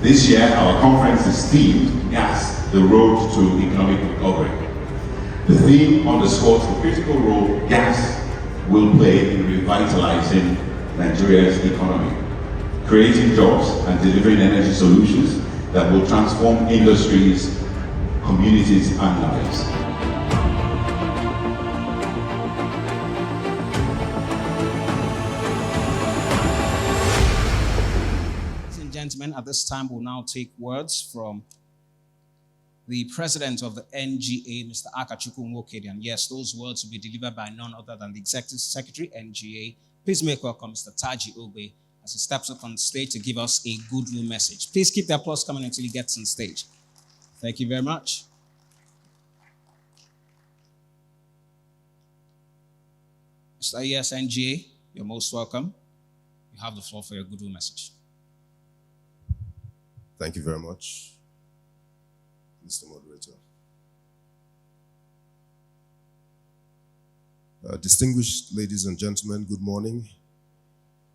This year, our conference is themed Gas, the Road to Economic Recovery. The theme underscores the critical role gas will play in revitalizing Nigeria's economy, creating jobs and delivering energy solutions that will transform industries, communities, and lives. Ladies and gentlemen, at this time we'll now take words from the president of the NGA, Mr. Akachukwu Nwokedi. And yes, those words will be delivered by none other than the executive secretary, NGA. Please make welcome Mr. Taji Ogbe as he steps up on the stage to give us a goodwill message. Please keep the applause coming until he gets on stage. Thank you very much. Mr. Yes, NGA, you're most welcome. You have the floor for your goodwill message. Thank you very much, Mr. Moderator. Distinguished ladies and gentlemen, good morning.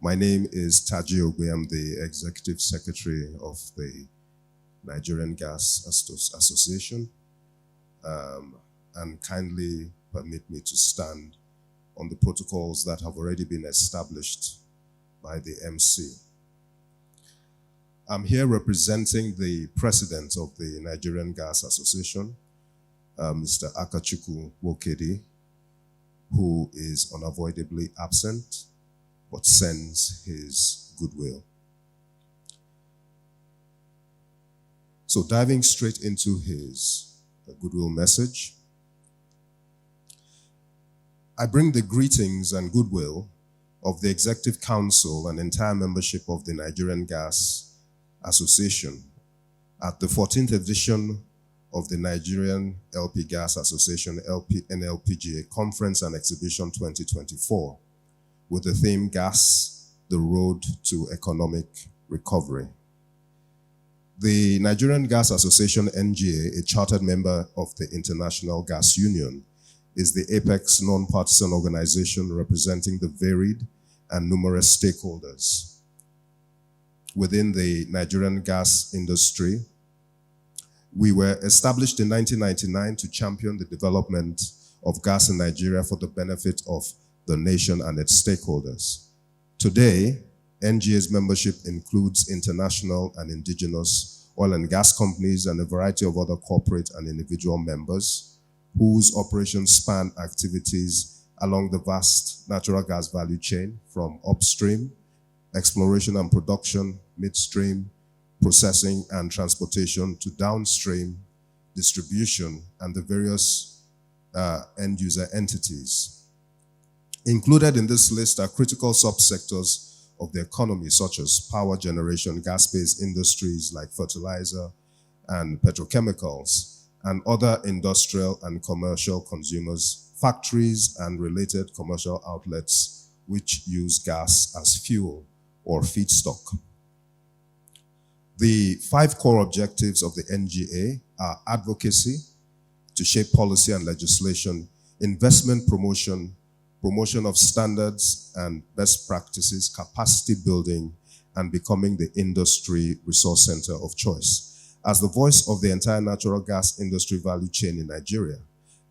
My name is Taji Ogbe. I'm the Executive Secretary of the Nigerian Gas Association. And kindly permit me to stand on the protocols that have already been established by the MC. I'm here representing the president of the Nigerian Gas Association, Mr. Akachukwu Nwokedi, who is unavoidably absent, but sends his goodwill. So diving straight into his goodwill message, I bring the greetings and goodwill of the Executive Council and entire membership of the Nigerian Gas Association at the 14th edition of the Nigerian LP Gas Association NLPGA Conference and Exhibition 2024 with the theme Gas, the Road to Economic Recovery. The Nigerian Gas Association NGA, a chartered member of the International Gas Union, is the apex non-partisan organization representing the varied and numerous stakeholders within the Nigerian gas industry. We were established in 1999 to champion the development of gas in Nigeria for the benefit of the nation and its stakeholders. Today, NGA's membership includes international and indigenous oil and gas companies and a variety of other corporate and individual members whose operations span activities along the vast natural gas value chain from upstream, exploration and production, midstream, processing and transportation to downstream, distribution, and the various end-user entities. Included in this list are critical subsectors of the economy such as power generation, gas-based industries like fertilizer and petrochemicals, and other industrial and commercial consumers, factories and related commercial outlets which use gas as fuel or feedstock. The 5 core objectives of the NGA are advocacy to shape policy and legislation, investment promotion, promotion of standards and best practices, capacity building, and becoming the industry resource center of choice. As the voice of the entire natural gas industry value chain in Nigeria,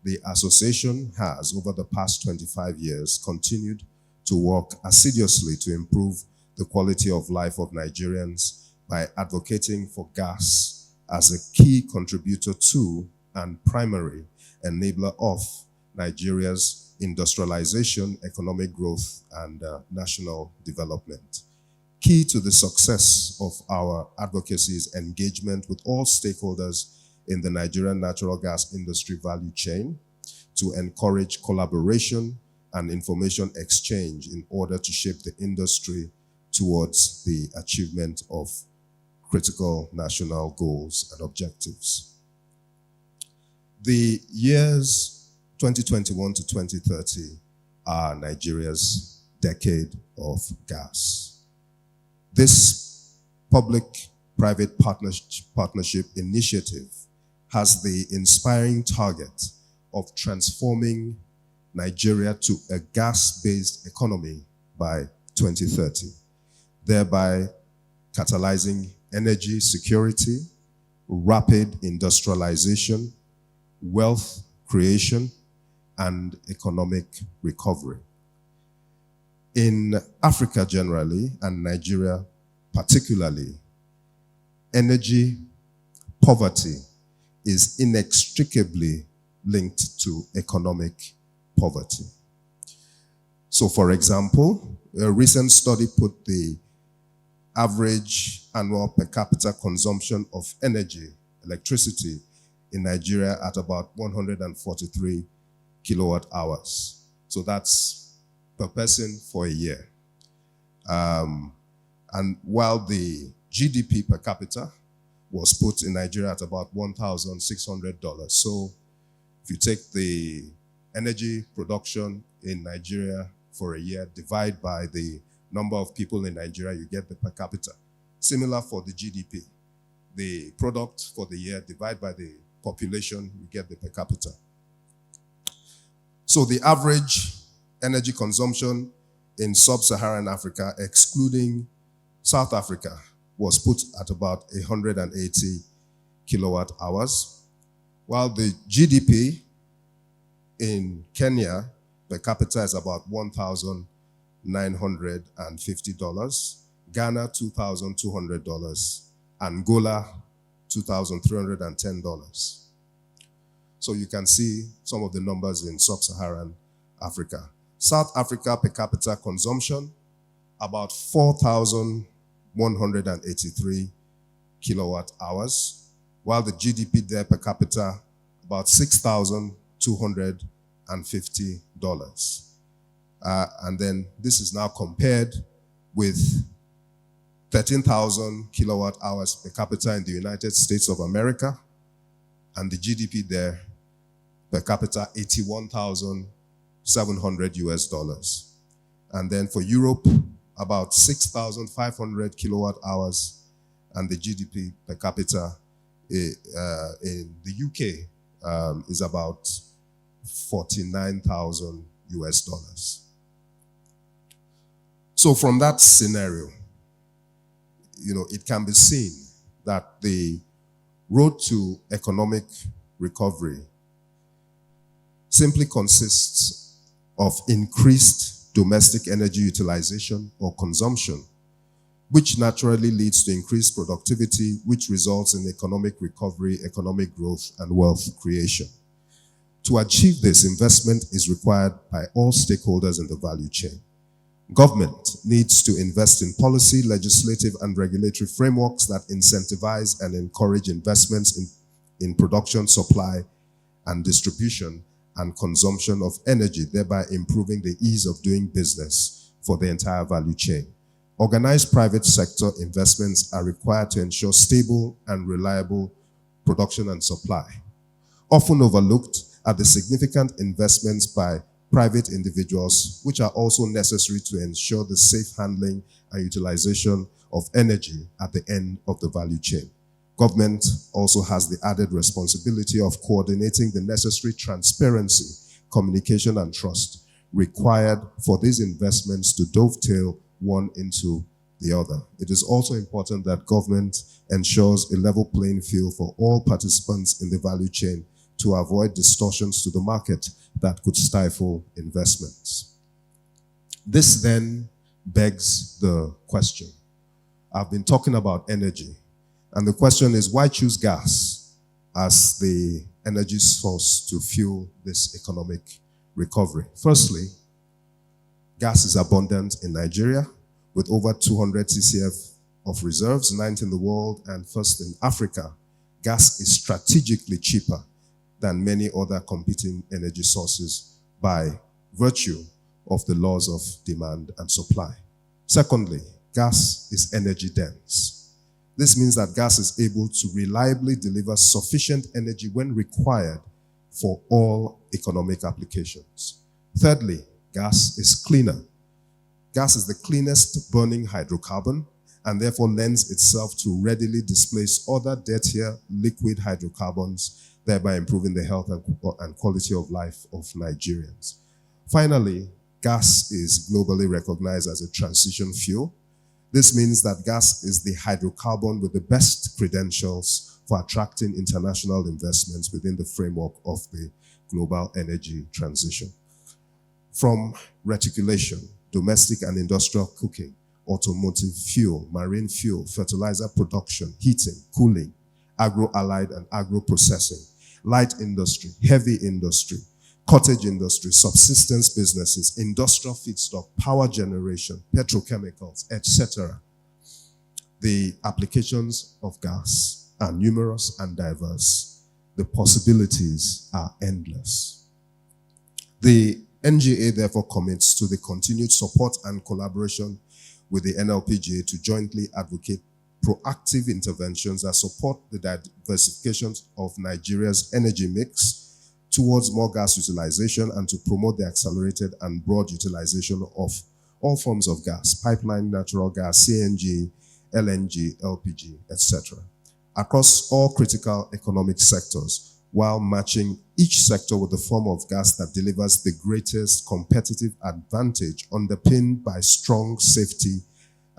the association has, over the past 25 years, continued to work assiduously to improve the quality of life of Nigerians by advocating for gas as a key contributor to and primary enabler of Nigeria's industrialization, economic growth, and national development. Key to the success of our advocacy is engagement with all stakeholders in the Nigerian natural gas industry value chain to encourage collaboration and information exchange in order to shape the industry towards the achievement of critical national goals and objectives. The years 2021 to 2030 are Nigeria's decade of gas. This public-private partnership initiative has the inspiring target of transforming Nigeria to a gas-based economy by 2030, thereby catalyzing energy security, rapid industrialization, wealth creation, and economic recovery. In Africa generally, and Nigeria particularly, energy poverty is inextricably linked to economic poverty. So, for example, a recent study put the average annual per capita consumption of energy, electricity, in Nigeria at about 143 kilowatt hours. So that's per person for a year. And while the GDP per capita was put in Nigeria at about $1,600. So if you take the energy production in Nigeria for a year, divide by the number of people in Nigeria, you get the per capita. Similar for the GDP. The product for the year, divide by the population, you get the per capita. So the average energy consumption in sub-Saharan Africa, excluding South Africa, was put at about 180 kilowatt hours, while the GDP in Kenya per capita is about $1,950, Ghana $2,200, Angola $2,310. So you can see some of the numbers in sub-Saharan Africa. South Africa per capita consumption, about 4,183 kilowatt hours, while the GDP there per capita, about $6,250. And then this is now compared with 13,000 kilowatt hours per capita in the United States of America, and the GDP there per capita, 81,700 US dollars. And then for Europe, about 6,500 kilowatt hours, and the GDP per capita in the UK is about 49,000 US dollars. So from that scenario, it can be seen that the road to economic recovery simply consists of increased domestic energy utilization or consumption, which naturally leads to increased productivity, which results in economic recovery, economic growth, and wealth creation. To achieve this, investment is required by all stakeholders in the value chain. Government needs to invest in policy, legislative, and regulatory frameworks that incentivize and encourage investments in production, supply, and distribution and consumption of energy, thereby improving the ease of doing business for the entire value chain. Organized private sector investments are required to ensure stable and reliable production and supply. Often overlooked are the significant investments by private individuals, which are also necessary to ensure the safe handling and utilization of energy at the end of the value chain. Government also has the added responsibility of coordinating the necessary transparency, communication, and trust required for these investments to dovetail one into the other. It is also important that government ensures a level playing field for all participants in the value chain to avoid distortions to the market that could stifle investments. This then begs the question. I've been talking about energy, and the question is, why choose gas as the energy source to fuel this economic recovery? Firstly, gas is abundant in Nigeria with over 200 TCF of reserves, 9th in the world and first in Africa. Gas is strategically cheaper than many other competing energy sources by virtue of the laws of demand and supply. Secondly, gas is energy dense. This means that gas is able to reliably deliver sufficient energy when required for all economic applications. Thirdly, gas is cleaner. Gas is the cleanest burning hydrocarbon and therefore lends itself to readily displace other dirtier liquid hydrocarbons, thereby improving the health and quality of life of Nigerians. Finally, gas is globally recognized as a transition fuel. This means that gas is the hydrocarbon with the best credentials for attracting international investments within the framework of the global energy transition. From reticulation, domestic and industrial cooking, automotive fuel, marine fuel, fertilizer production, heating, cooling, agro-allied and agro-processing, light industry, heavy industry, cottage industry, subsistence businesses, industrial feedstock, power generation, petrochemicals, etc. The applications of gas are numerous and diverse. The possibilities are endless. The NGA therefore commits to the continued support and collaboration with the NLPGA to jointly advocate proactive interventions that support the diversification of Nigeria's energy mix towards more gas utilization and to promote the accelerated and broad utilization of all forms of gas, pipeline, natural gas, CNG, LNG, LPG, etc., across all critical economic sectors, while matching each sector with the form of gas that delivers the greatest competitive advantage underpinned by strong safety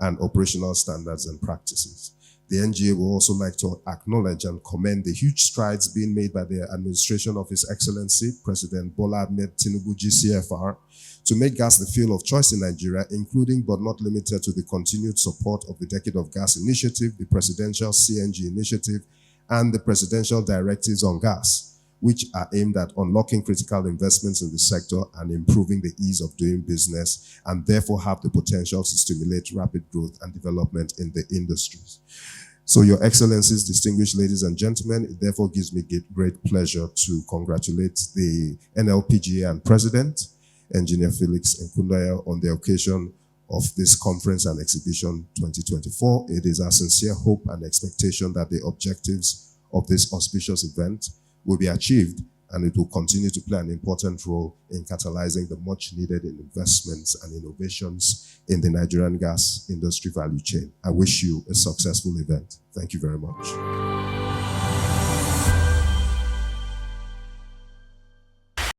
and operational standards and practices. The NGA will also like to acknowledge and commend the huge strides being made by the administration of His Excellency, President Bola Ahmed Tinubu GCFR, to make gas the fuel of choice in Nigeria, including but not limited to the continued support of the Decade of Gas Initiative, the Presidential CNG Initiative, and the Presidential Directives on Gas, which are aimed at unlocking critical investments in the sector and improving the ease of doing business, and therefore have the potential to stimulate rapid growth and development in the industries. So, Your Excellencies, distinguished ladies and gentlemen, it therefore gives me great pleasure to congratulate the NLPGA and President, Engineer Felix Nkundaya, on the occasion of this conference and exhibition 2024. It is our sincere hope and expectation that the objectives of this auspicious event will be achieved, and it will continue to play an important role in catalyzing the much needed investments and innovations in the Nigerian gas industry value chain. I wish you a successful event. Thank you very much.